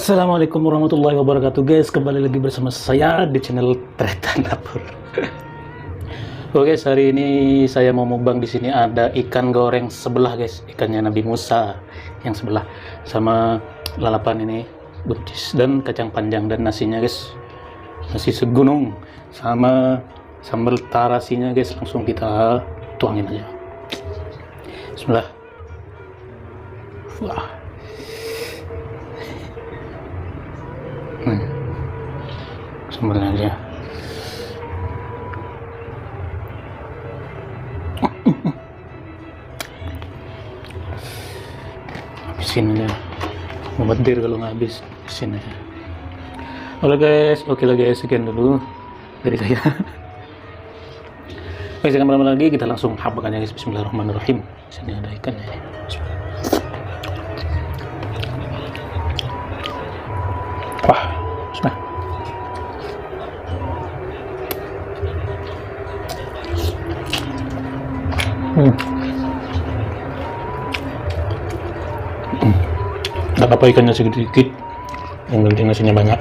Assalamualaikum warahmatullahi wabarakatuh guys, kembali lagi bersama saya di channel Tretan Dapur. Oke guys, hari ini saya mau mukbang. Di sini ada ikan goreng sebelah guys, ikannya Nabi Musa yang sebelah, sama lalapan ini buncis dan kacang panjang, dan nasinya guys, nasi segunung sama sambal tarasinya guys. Langsung kita tuangin aja. Bismillah. Wah. Sambalnya aja. Habisin aja. Mubadir kalau nggak habis, habisin aja. Oke lah guys, sekian dulu dari saya. Oke, jangan lama lagi, kita langsung habakan aja guys. Bismillahirrahmanirrahim. Sini ada ikannya. Wah, sudah. Gak apa-apa ikannya sedikit, yang penting nasinya banyak.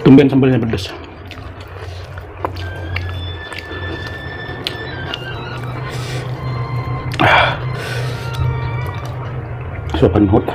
Tumben sambalnya pedas. Sopan banget.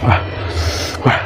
Wah, wah.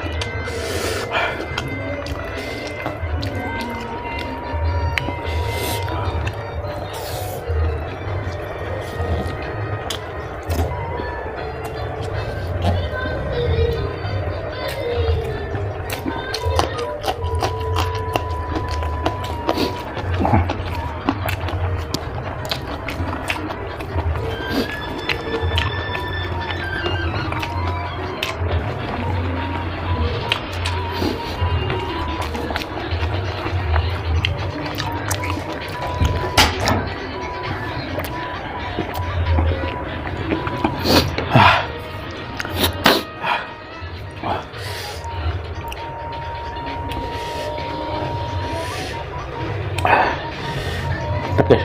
Oke.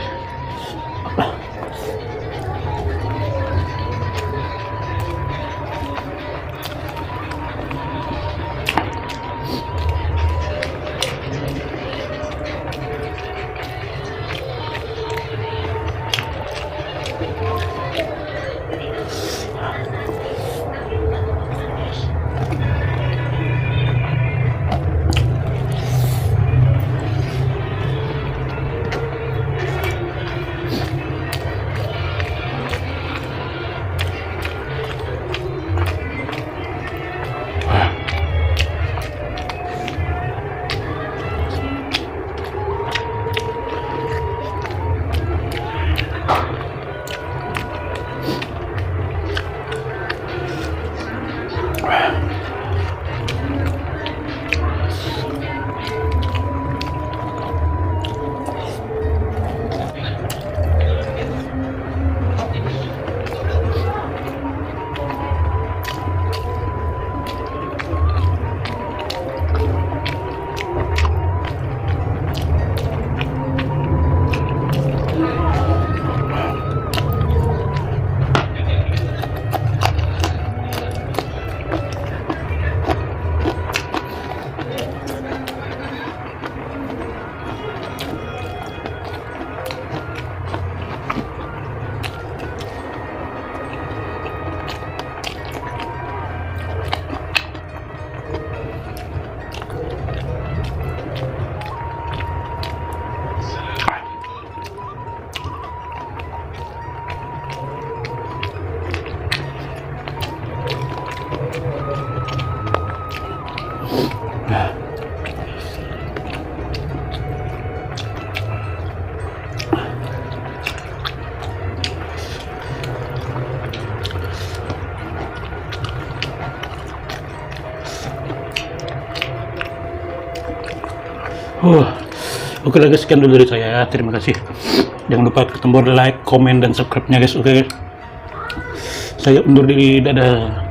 Oke lah guys, sekian dulu dari saya. Terima kasih. Jangan lupa tekan tombol like, komen, dan subscribe-nya guys. Oke. Saya undur diri. Dadah.